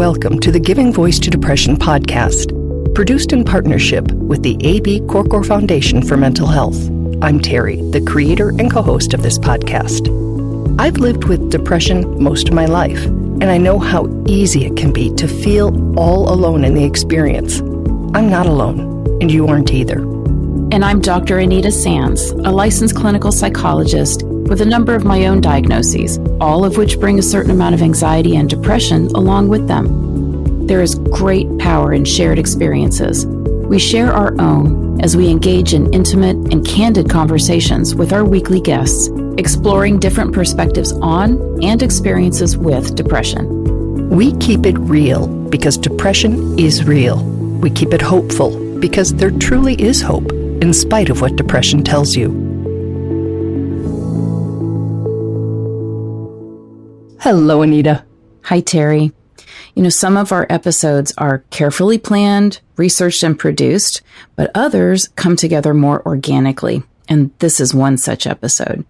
welcome to the Giving Voice to Depression podcast, produced in partnership with the A.B. Korkor Foundation for Mental Health. I'm Terry, the creator and co-host of this podcast. I've lived with depression most of my life, and I know how easy it can be to feel all alone in the experience. I'm not alone, and you aren't either. And I'm Dr. Anita Sands, a licensed clinical psychologist with a number of my own diagnoses, all of which bring a certain amount of anxiety and depression along with them. There is great power in shared experiences. We share our own as we engage in intimate and candid conversations with our weekly guests, exploring different perspectives on and experiences with depression. We keep it real because depression is real. We keep it hopeful because there truly is hope, in spite of what depression tells you. Hello, Anita. Hi, Terry. Some of our episodes are carefully planned, researched, and produced, but others come together more organically, and this is one such episode.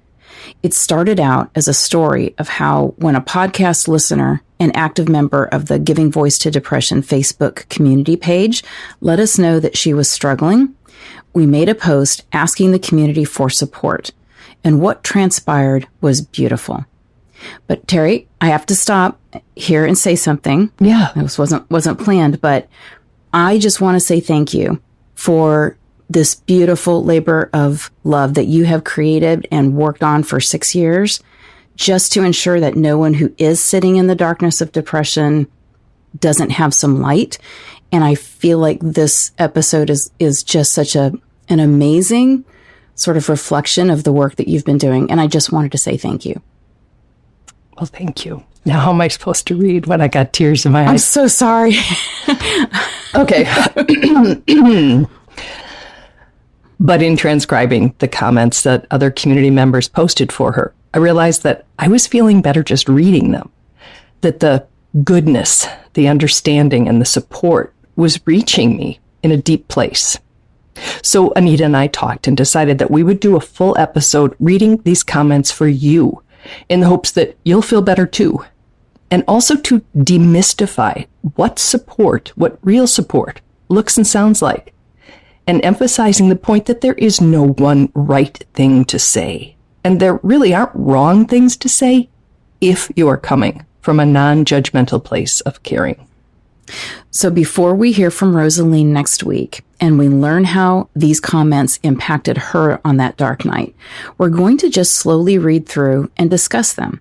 It started out as a story of how when a podcast listener, an active member of the Giving Voice to Depression Facebook community page, let us know that she was struggling, we made a post asking the community for support, and what transpired was beautiful. But Terry, I have to stop here and say something. Yeah. This wasn't planned, but I just want to say thank you for this beautiful labor of love that you have created and worked on for 6 years, just to ensure that no one who is sitting in the darkness of depression doesn't have some light. And I feel like this episode is just such an amazing sort of reflection of the work that you've been doing. And I just wanted to say thank you. Well, thank you. Now, how am I supposed to read when I got tears in my eyes? I'm so sorry. Okay. But in transcribing the comments that other community members posted for her, I realized that I was feeling better just reading them. That the goodness, the understanding, and the support was reaching me in a deep place. So Anita and I talked and decided that we would do a full episode reading these comments for you, in the hopes that you'll feel better too. And also to demystify what real support looks and sounds like. And emphasizing the point that there is no one right thing to say. And there really aren't wrong things to say if you are coming from a non-judgmental place of caring. So before we hear from Rosaline next week, and we learn how these comments impacted her on that dark night, we're going to just slowly read through and discuss them.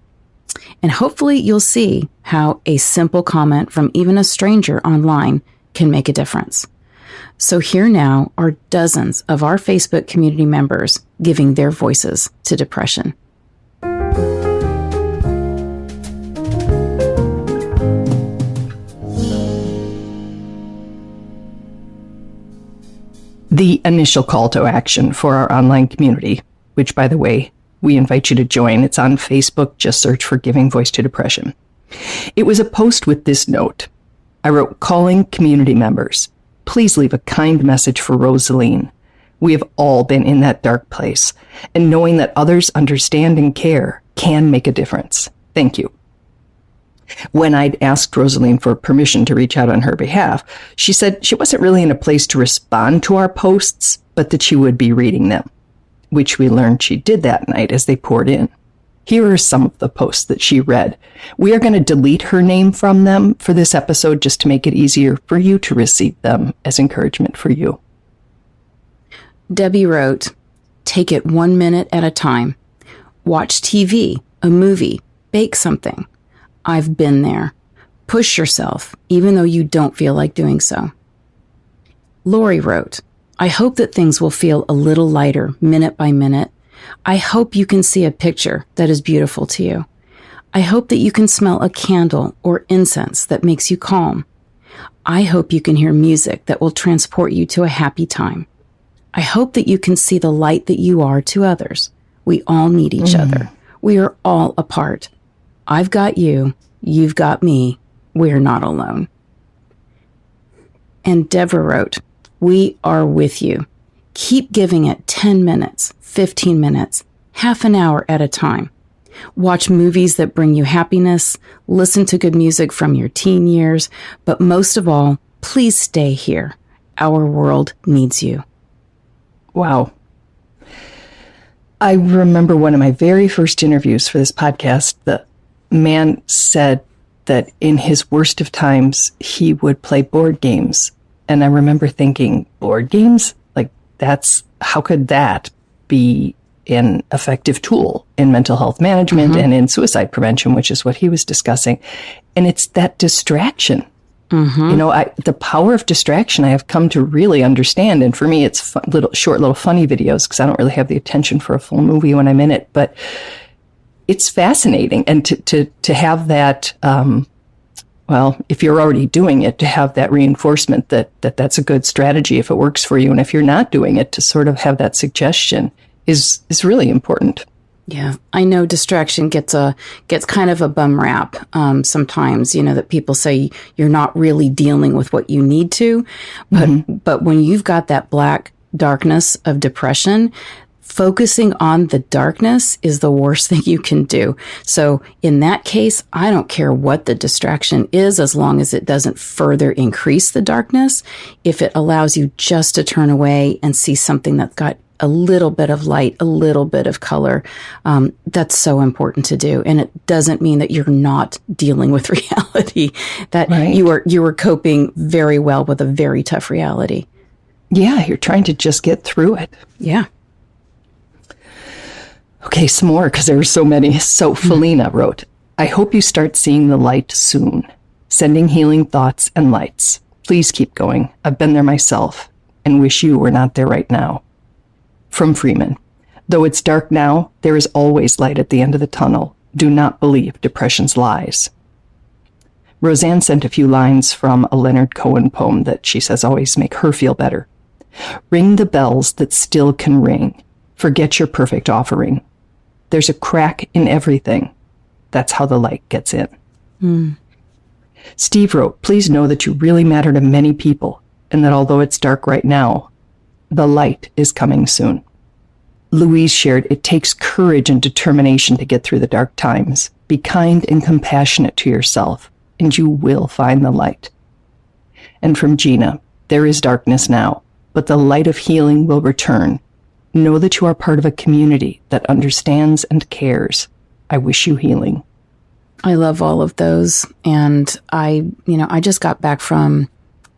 And hopefully you'll see how a simple comment from even a stranger online can make a difference. So here now are dozens of our Facebook community members giving their voices to depression. The initial call to action for our online community, which, by the way, we invite you to join. It's on Facebook. Just search for Giving Voice to Depression. It was a post with this note. I wrote, calling community members. Please leave a kind message for Rosaline. We have all been in that dark place, and knowing that others understand and care can make a difference. Thank you. When I'd asked Rosaline for permission to reach out on her behalf, she said she wasn't really in a place to respond to our posts, but that she would be reading them, which we learned she did that night as they poured in. Here are some of the posts that she read. We are going to delete her name from them for this episode just to make it easier for you to receive them as encouragement for you. Debbie wrote, take it 1 minute at a time. Watch TV, a movie, bake something. I've been there. Push yourself, even though you don't feel like doing so. Lori wrote, I hope that things will feel a little lighter minute by minute. I hope you can see a picture that is beautiful to you. I hope that you can smell a candle or incense that makes you calm. I hope you can hear music that will transport you to a happy time. I hope that you can see the light that you are to others. We all need each other. We are all a part. I've got you. You've got me. We're not alone. And Deborah wrote, we are with you. Keep giving it 10 minutes, 15 minutes, half an hour at a time. Watch movies that bring you happiness, listen to good music from your teen years, but most of all, please stay here. Our world needs you. Wow. I remember one of my very first interviews for this podcast, the man said that in his worst of times, he would play board games. And I remember thinking, board games? Like, how could that be an effective tool in mental health management and in suicide prevention, which is what he was discussing. And it's that distraction. The power of distraction I have come to really understand. And for me, it's short little funny videos because I don't really have the attention for a full movie when I'm in it. But it's fascinating. And to have that, if you're already doing it, to have that reinforcement that's a good strategy if it works for you. And if you're not doing it, to sort of have that suggestion is really important. Yeah, I know distraction gets kind of a bum rap sometimes, that people say you're not really dealing with what you need to. But when you've got that black darkness of depression, focusing on the darkness is the worst thing you can do. So in that case, I don't care what the distraction is, as long as it doesn't further increase the darkness. If it allows you just to turn away and see something that's got a little bit of light, a little bit of color, that's so important to do. And it doesn't mean that you're not dealing with reality, that you are coping very well with a very tough reality. Yeah, you're trying to just get through it. Yeah. Okay, some more, because there were so many. So Felina wrote, I hope you start seeing the light soon. Sending healing thoughts and lights. Please keep going. I've been there myself and wish you were not there right now. From Freeman, though it's dark now, there is always light at the end of the tunnel. Do not believe depression's lies. Roseanne sent a few lines from a Leonard Cohen poem that she says always make her feel better. Ring the bells that still can ring. Forget your perfect offering. There's a crack in everything. That's how the light gets in. Steve wrote, please know that you really matter to many people, and that although it's dark right now, the light is coming soon. Louise shared, it takes courage and determination to get through the dark times. Be kind and compassionate to yourself, and you will find the light. And from Gina, there is darkness now, but the light of healing will return. Know that you are part of a community that understands and cares. I wish you healing. I love all of those. And I just got back from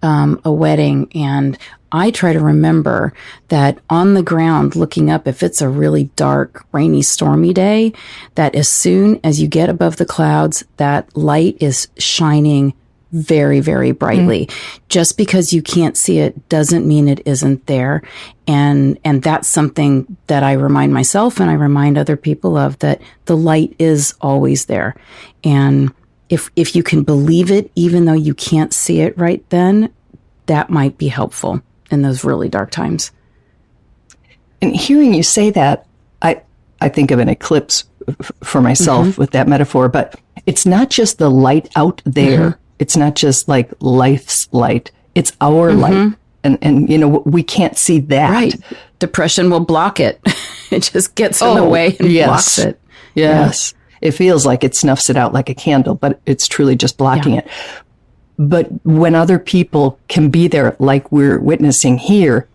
a wedding, and I try to remember that on the ground, looking up, if it's a really dark, rainy, stormy day, that as soon as you get above the clouds, that light is shining very, very brightly. Just because you can't see it doesn't mean it isn't there. And that's something that I remind myself and I remind other people of, that the light is always there. And if you can believe it, even though you can't see it right then, that might be helpful in those really dark times. And hearing you say that, I think of an eclipse for myself with that metaphor, but it's not just the light out there. It's not just like life's light. It's our light. And we can't see that. Right. Depression will block it. It just gets in the way and blocks it. Yes. Yeah. It feels like it snuffs it out like a candle, but it's truly just blocking it. But when other people can be there, like we're witnessing here,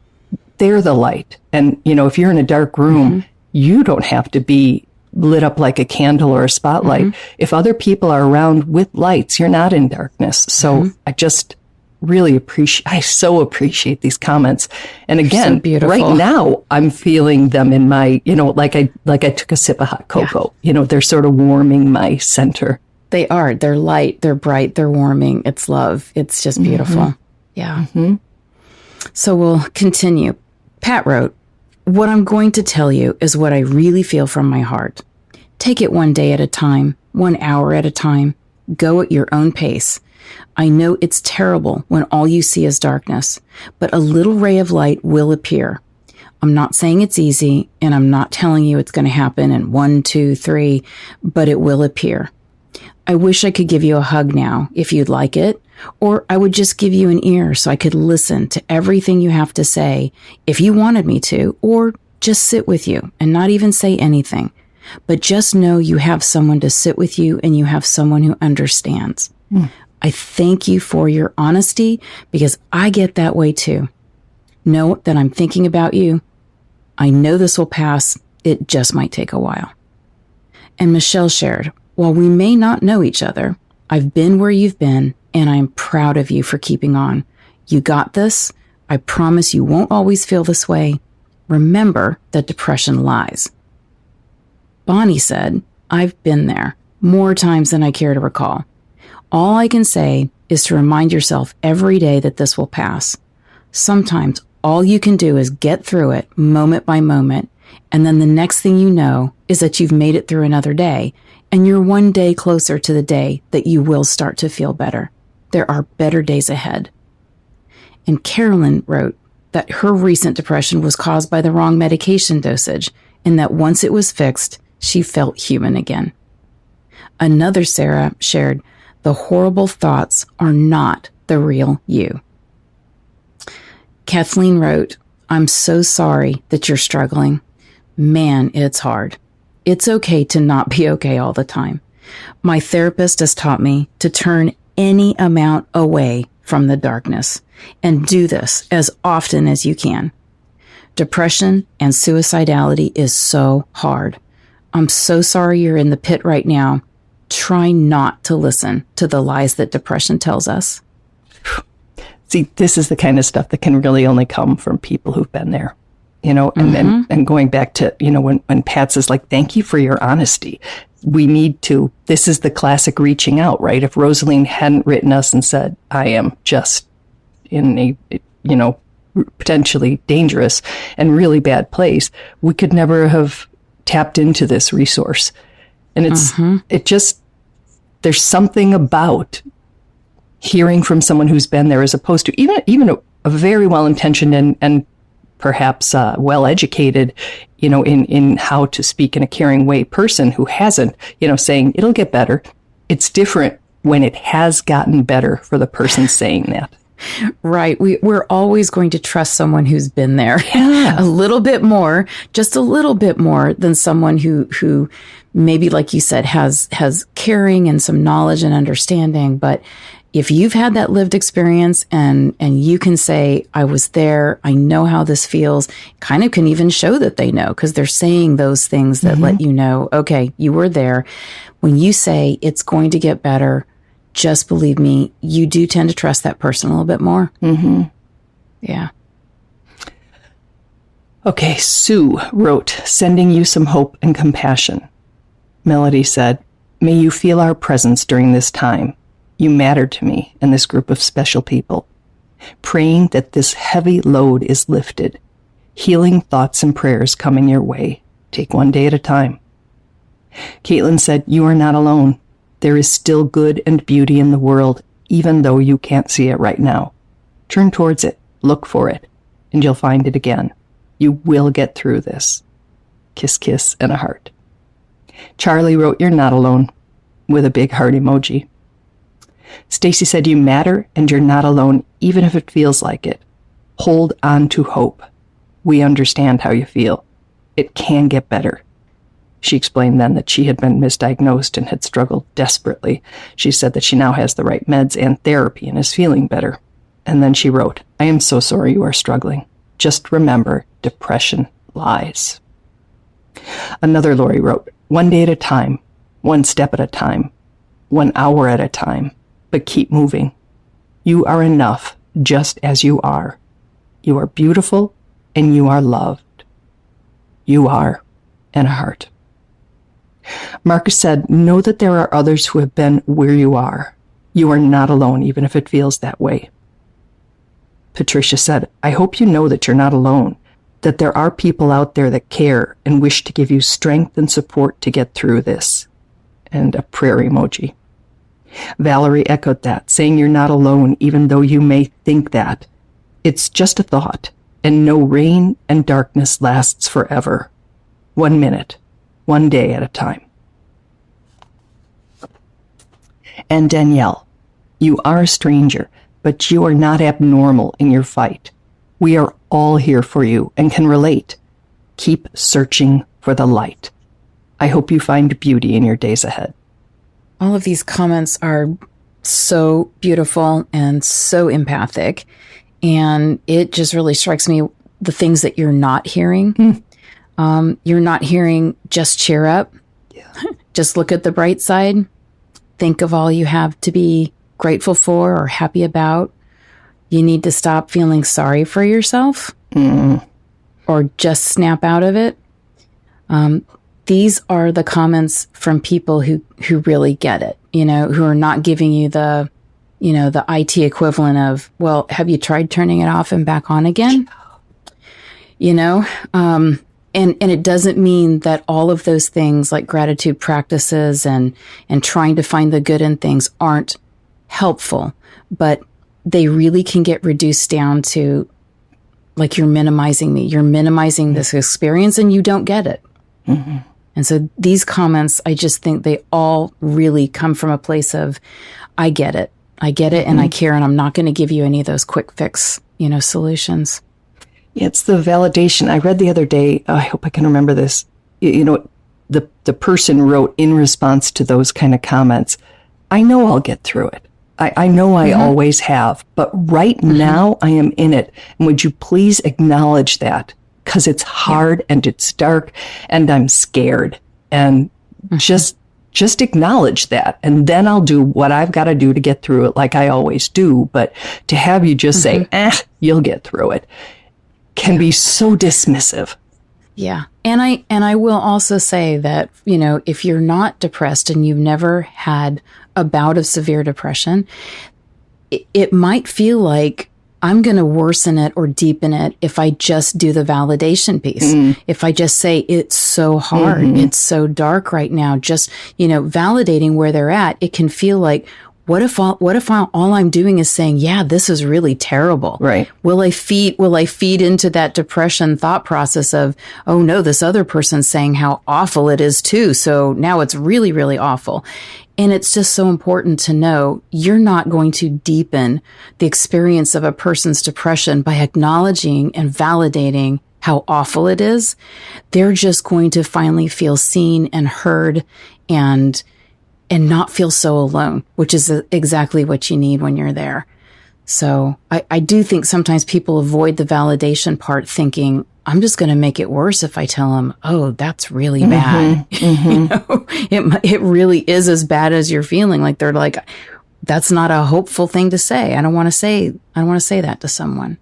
they're the light. And, if you're in a dark room, you don't have to be lit up like a candle or a spotlight. If other people are around with lights, you're not in darkness. So I just really so appreciate these comments. And again, right now I'm feeling them in my, like I took a sip of hot cocoa, they're sort of warming my center. They are. They're light. They're bright. They're warming. It's love. It's just beautiful. Yeah. So we'll continue. Pat wrote, what I'm going to tell you is what I really feel from my heart. Take it one day at a time, 1 hour at a time. Go at your own pace. I know it's terrible when all you see is darkness, but a little ray of light will appear. I'm not saying it's easy, and I'm not telling you it's going to happen in 1, 2, 3, but it will appear. I wish I could give you a hug now, if you'd like it, or I would just give you an ear so I could listen to everything you have to say if you wanted me to, or just sit with you and not even say anything. but just know you have someone to sit with you and you have someone who understands. I thank you for your honesty because I get that way too. Know that I'm thinking about you. I know this will pass. It just might take a while. And Michelle shared, while we may not know each other, I've been where you've been, and I'm proud of you for keeping on. You got this. I promise you won't always feel this way. Remember that depression lies. Bonnie said, I've been there more times than I care to recall. All I can say is to remind yourself every day that this will pass. Sometimes all you can do is get through it moment by moment, and then the next thing you know is that you've made it through another day, and you're one day closer to the day that you will start to feel better. There are better days ahead. And Carolyn wrote that her recent depression was caused by the wrong medication dosage, and that once it was fixed, she felt human again. Another Sarah shared, the horrible thoughts are not the real you. Kathleen wrote, I'm so sorry that you're struggling. Man, it's hard. It's okay to not be okay all the time. My therapist has taught me to turn any amount away from the darkness and do this as often as you can. Depression and suicidality is so hard. I'm so sorry you're in the pit right now. Try not to listen to the lies that depression tells us. See, this is the kind of stuff that can really only come from people who've been there, and going back to, when Pat says, like, thank you for your honesty. We need to, this is the classic reaching out, right? If Rosaline hadn't written us and said, I am just in a, potentially dangerous and really bad place, we could never have tapped into this resource. And there's something about hearing from someone who's been there as opposed to even a very well-intentioned and perhaps well-educated, in how to speak in a caring way person who hasn't, saying it'll get better. It's different when it has gotten better for the person saying that. Right. We're always going to trust someone who's been there a little bit more, just a little bit more than someone who maybe, like you said, has caring and some knowledge and understanding. But if you've had that lived experience and you can say, I was there, I know how this feels, kind of can even show that they know because they're saying those things that let you know, okay, you were there. When you say it's going to get better, just believe me, you do tend to trust that person a little bit more. Yeah. Okay, Sue wrote, sending you some hope and compassion. Melody said, may you feel our presence during this time. You matter to me and this group of special people. Praying that this heavy load is lifted. Healing thoughts and prayers coming your way. Take one day at a time. Caitlin said, you are not alone. There is still good and beauty in the world, even though you can't see it right now. Turn towards it, look for it, and you'll find it again. You will get through this. Kiss, kiss, and a heart. Charlie wrote, you're not alone, with a big heart emoji. Stacy said, you matter and you're not alone, even if it feels like it. Hold on to hope. We understand how you feel. It can get better. She explained then that she had been misdiagnosed and had struggled desperately. She said that she now has the right meds and therapy and is feeling better. And then she wrote, I am so sorry you are struggling. Just remember, depression lies. Another Lori wrote, one day at a time, one step at a time, 1 hour at a time, but keep moving. You are enough just as you are. You are beautiful and you are loved. You are, and a heart. Marcus said, know that there are others who have been where you are. You are not alone, even if it feels that way. Patricia said, I hope you know that you're not alone, that there are people out there that care and wish to give you strength and support to get through this. And a prayer emoji. Valerie echoed that, saying you're not alone, even though you may think that. It's just a thought, and no rain and darkness lasts forever. 1 minute. 1 day at a time. And Danielle, you are a stranger, but you are not abnormal in your fight. We are all here for you and can relate. Keep searching for the light. I hope you find beauty in your days ahead. All of these comments are so beautiful and so empathic. And it just really strikes me the things that you're not hearing. You're not hearing just cheer up. Yeah. Just look at the bright side. Think of all you have to be grateful for or happy about. You need to stop feeling sorry for yourself or just snap out of it. These are the comments from people who really get it, who are not giving you the IT equivalent of, well, have you tried turning it off and back on again? And it doesn't mean that all of those things like gratitude practices and trying to find the good in things aren't helpful, but they really can get reduced down to like, you're minimizing me. You're minimizing this experience and you don't get it. Mm-hmm. And so these comments, I just think they all really come from a place of, I get it. I get it and I care, and I'm not going to give you any of those quick fix, solutions. It's the validation. I read the other day, I hope I can remember this, the person wrote in response to those kind of comments, I know I'll get through it. I know I always have, but right now I am in it. And would you please acknowledge that? Because it's hard and it's dark and I'm scared. And just acknowledge that. And then I'll do what I've got to do to get through it like I always do. But to have you just say, you'll get through it, can be so dismissive. Yeah. And I will also say that, if you're not depressed and you've never had a bout of severe depression, it might feel like I'm going to worsen it or deepen it if I just do the validation piece. If I just say it's so hard, it's so dark right now, just, validating where they're at, it can feel like, what if all I'm doing is saying, yeah, this is really terrible. Right. Will I feed into that depression thought process of, oh no, this other person's saying how awful it is too. So now it's really, really awful. And it's just so important to know you're not going to deepen the experience of a person's depression by acknowledging and validating how awful it is. They're just going to finally feel seen and heard and not feel so alone, which is exactly what you need when you're there. So I do think sometimes people avoid the validation part thinking, I'm just going to make it worse if I tell them, oh, that's really bad. It really is as bad as you're feeling. Like they're like, that's not a hopeful thing to say. I don't want to say that to someone.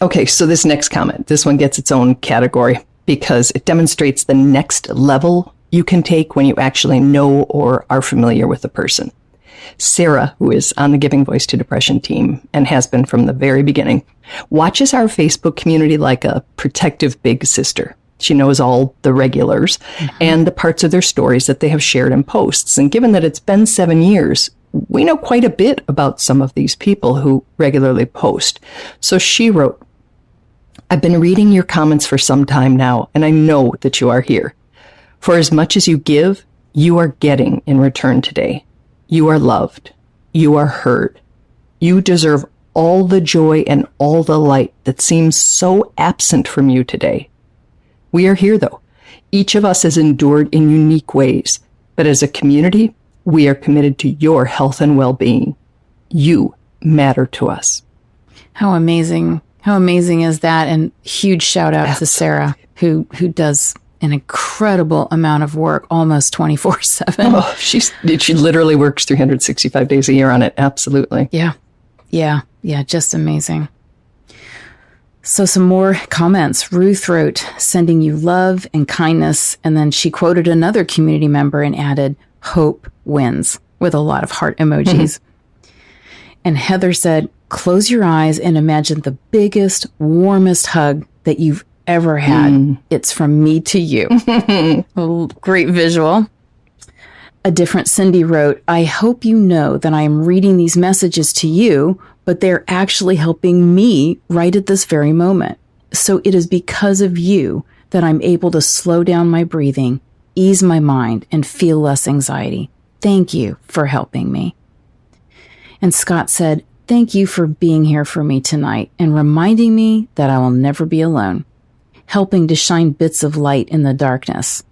Okay. So this next comment, this one gets its own category because it demonstrates the next level you can take when you actually know or are familiar with the person. Sarah, who is on the Giving Voice to Depression team and has been from the very beginning, watches our Facebook community like a protective big sister. She knows all the regulars and the parts of their stories that they have shared in posts. And given that it's been 7 years, we know quite a bit about some of these people who regularly post. So she wrote, I've been reading your comments for some time now, and I know that you are here. For as much as you give, you are getting in return today. You are loved. You are heard. You deserve all the joy and all the light that seems so absent from you today. We are here, though. Each of us has endured in unique ways, but as a community, we are committed to your health and well-being. You matter to us. How amazing. How amazing is that? And huge shout out to Sarah, who does an incredible amount of work, almost 24/7. Oh, she literally works 365 days a year on it. Absolutely. Yeah. Just amazing. So some more comments. Ruth wrote, sending you love and kindness. And then she quoted another community member and added, hope wins, with a lot of heart emojis. And Heather said, close your eyes and imagine the biggest, warmest hug that you've ever had. It's from me to you. Oh, great visual. A different Cindy wrote, I hope you know that I am reading these messages to you, but they're actually helping me right at this very moment. So it is because of you that I'm able to slow down my breathing, ease my mind, and feel less anxiety. Thank you for helping me. And Scott said, thank you for being here for me tonight and reminding me that I will never be alone. helping to shine bits of light in the darkness,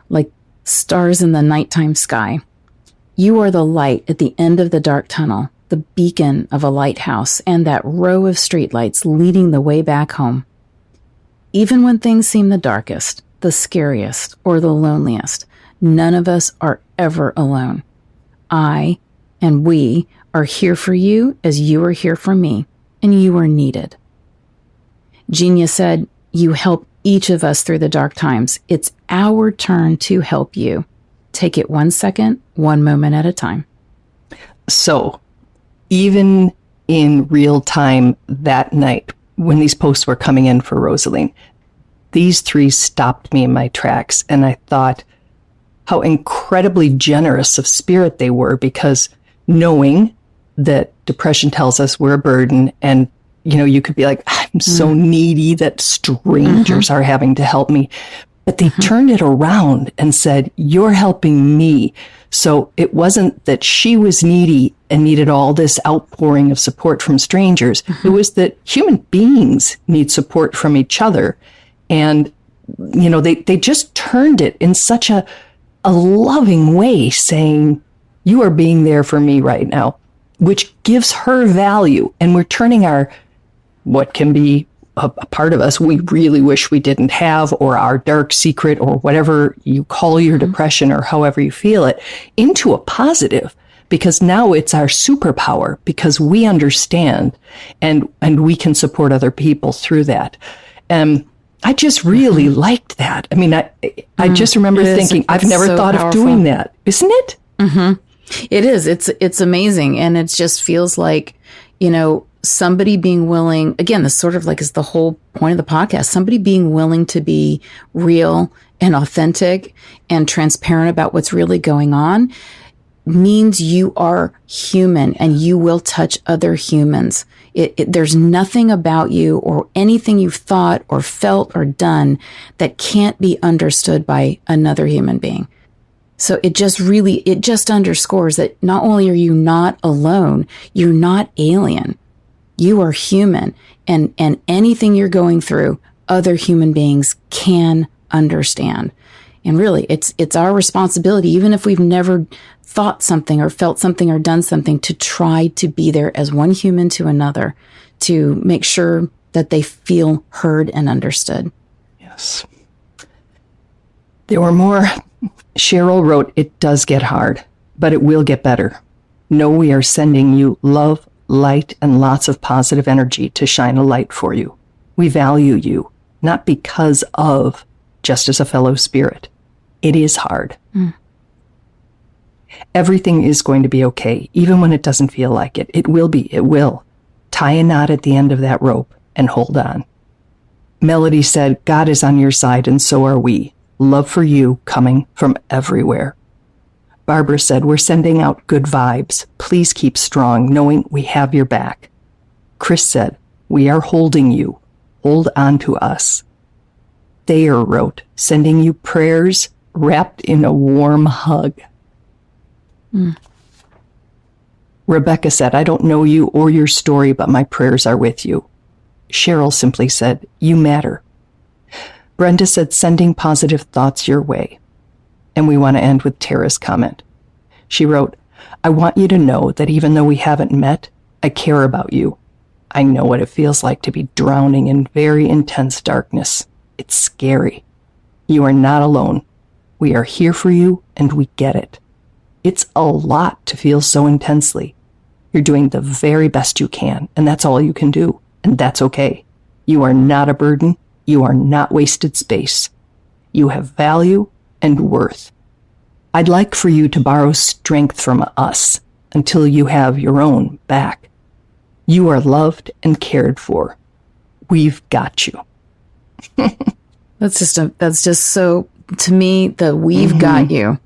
like stars in the nighttime sky. You are the light at the end of the dark tunnel, the beacon of a lighthouse, and that row of streetlights leading the way back home. Even when things seem the darkest, the scariest, or the loneliest, none of us are ever alone. I and we are here for you as you are here for me, and you are needed. Genia said, you help each of us through the dark times. It's our turn to help you. Take it 1 second, 1 moment at a time. So, even in real time that night, when these posts were coming in for Rosaline, these 3 stopped me in my tracks, and I thought how incredibly generous of spirit they were, because knowing that depression tells us we're a burden, and you could be like, I'm so needy that strangers are having to help me. But they turned it around and said, you're helping me. So it wasn't that she was needy and needed all this outpouring of support from strangers. It was that human beings need support from each other. And, they just turned it in such a loving way, saying, you are being there for me right now, which gives her value. And we're turning what can be a part of us we really wish we didn't have, or our dark secret, or whatever you call your depression, or however you feel it, into a positive, because now it's our superpower, because we understand and we can support other people through that. I just really liked that. I mean, I just remember thinking, I've never thought of doing that. Isn't it? It is. It's amazing. And it just feels like, somebody being willing, again, this sort of like is the whole point of the podcast, somebody being willing to be real and authentic and transparent about what's really going on means you are human and you will touch other humans. There's nothing about you or anything you've thought or felt or done that can't be understood by another human being. So it just underscores that not only are you not alone, you're not alien. You are human, and anything you're going through, other human beings can understand. And really, it's our responsibility, even if we've never thought something or felt something or done something, to try to be there as one human to another, to make sure that they feel heard and understood. Yes. There were more. Cheryl wrote, it does get hard, but it will get better. Know we are sending you love, light, and lots of positive energy to shine a light for you. We value you, not because of, just as a fellow spirit. It is hard. Everything is going to be okay, even when it doesn't feel like it. It will be. It will. Tie a knot at the end of that rope and hold on. Melody said, God is on your side, and so are we. Love for you coming from everywhere. Barbara said, we're sending out good vibes. Please keep strong, knowing we have your back. Chris said, we are holding you. Hold on to us. Thayer wrote, sending you prayers wrapped in a warm hug. Rebecca said, I don't know you or your story, but my prayers are with you. Cheryl simply said, you matter. Brenda said, sending positive thoughts your way. And we want to end with Tara's comment. She wrote, I want you to know that even though we haven't met, I care about you. I know what it feels like to be drowning in very intense darkness. It's scary. You are not alone. We are here for you, and we get it. It's a lot to feel so intensely. You're doing the very best you can, and that's all you can do, and that's okay. You are not a burden. You are not wasted space. You have value and worth. I'd like for you to borrow strength from us until you have your own back. You are loved and cared for. We've got you. That's just so, to me, the we've got you.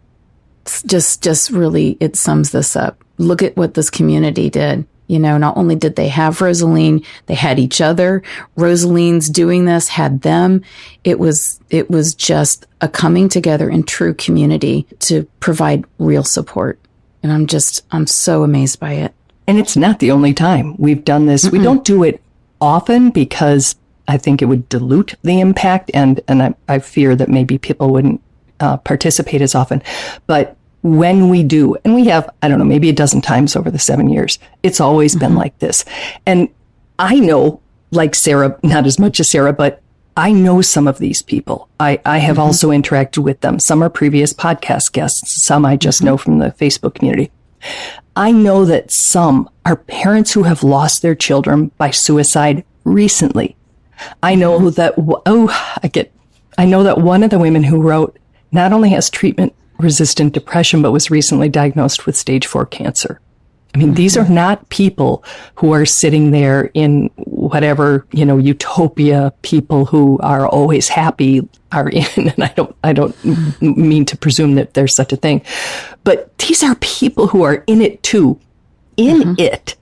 It's just really, it sums this up. Look at what this community did. Not only did they have Rosaline, they had each other. Rosaline's doing this, had them. It was just a coming together in true community to provide real support. And I'm so amazed by it. And it's not the only time we've done this. We don't do it often because I think it would dilute the impact, and I fear that maybe people wouldn't participate as often. But when we do, and we have, I don't know, maybe a dozen times over the 7 years, it's always been like this. And I know, like Sarah, not as much as Sarah, but I know some of these people. I have also interacted with them. Some are previous podcast guests. Some I just know from the Facebook community. I know that some are parents who have lost their children by suicide recently. I know that, I know that one of the women who wrote not only has treatment-resistant depression, but was recently diagnosed with stage 4 cancer. I mean, these are not people who are sitting there in whatever, utopia people who are always happy are in. And I don't mean to presume that there's such a thing, but these are people who are in it too, it.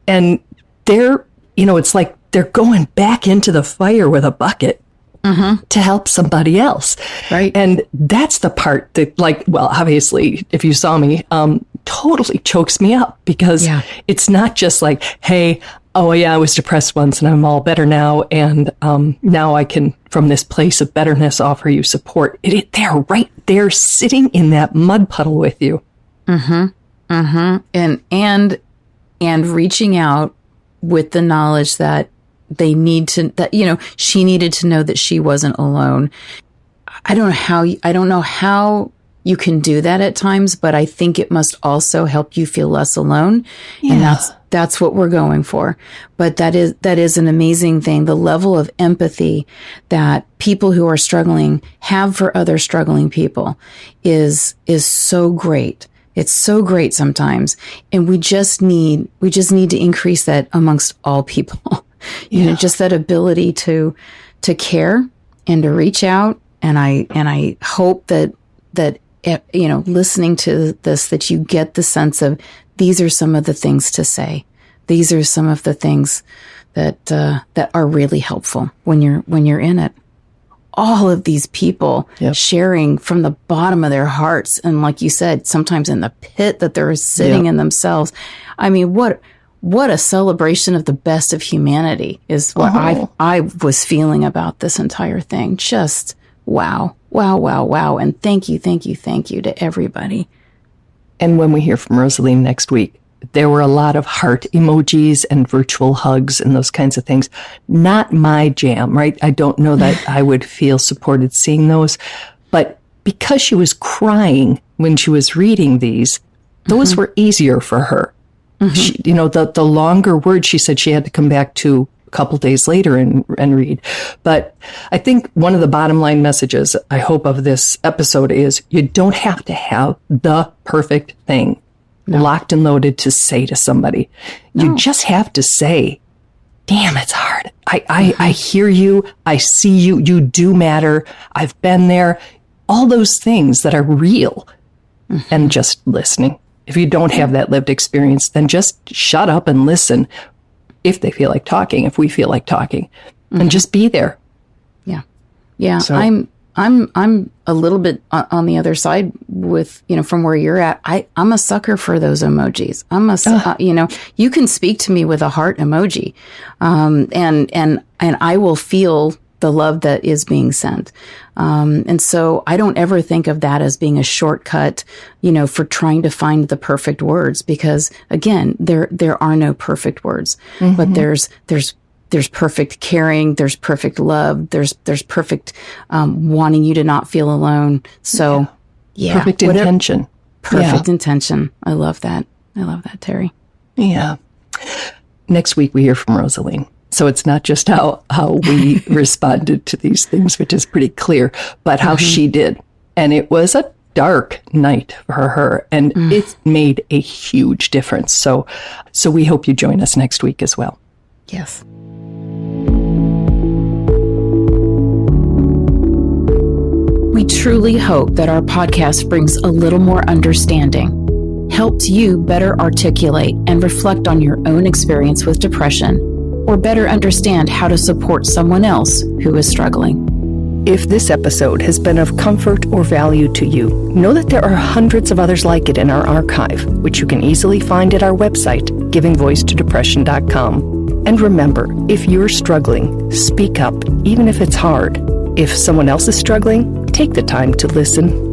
And they're, it's like they're going back into the fire with a bucket to help somebody else. Right. And that's the part that, obviously, if you saw me, totally chokes me up, because it's not just like, hey, I was depressed once and I'm all better now. And now I can, from this place of betterness, offer you support. They're right there sitting in that mud puddle with you. And reaching out with the knowledge that they need to, she needed to know that she wasn't alone. I don't know how you can do that at times, but I think it must also help you feel less alone. Yeah. And that's what we're going for. But that is an amazing thing. The level of empathy that people who are struggling have for other struggling people is so great. It's so great sometimes. And we just need to increase that amongst all people. Just that ability to care and to reach out. And I hope that listening to this, that you get the sense of, these are some of the things to say. These are some of the things that are really helpful when you're in it. All of these people sharing from the bottom of their hearts, and like you said, sometimes in the pit that they're sitting in themselves. I mean, what a celebration of the best of humanity is what I was feeling about this entire thing. Just wow. And thank you to everybody. And when we hear from Rosaline next week, there were a lot of heart emojis and virtual hugs and those kinds of things. Not my jam, right? I don't know that I would feel supported seeing those. But because she was crying when she was reading these, those were easier for her. She, the longer words, she said she had to come back to a couple days later and read. But I think one of the bottom line messages, I hope, of this episode is you don't have to have the perfect thing locked and loaded to say to somebody. You just have to say, damn, it's hard. I hear you. I see you. You do matter. I've been there. All those things that are real. And just listening. If you don't have that lived experience, then just shut up and listen. If they feel like talking, if we feel like talking, and just be there. Yeah. So, I'm a little bit on the other side with, from where you're at. I'm a sucker for those emojis. You can speak to me with a heart emoji, and I will feel the love that is being sent. And so I don't ever think of that as being a shortcut, for trying to find the perfect words, because again, there are no perfect words, but there's perfect caring, there's perfect love, there's perfect, wanting you to not feel alone. So perfect intention. Perfect intention. I love that, Terry. Yeah. Next week we hear from Rosaline. So it's not just how we responded to these things, which is pretty clear, but how she did. And it was a dark night for her, and it made a huge difference. So we hope you join us next week as well. Yes. We truly hope that our podcast brings a little more understanding, helps you better articulate and reflect on your own experience with depression, or better understand how to support someone else who is struggling. If this episode has been of comfort or value to you, know that there are hundreds of others like it in our archive, which you can easily find at our website, givingvoicetodepression.com. And remember, if you're struggling, speak up, even if it's hard. If someone else is struggling, take the time to listen.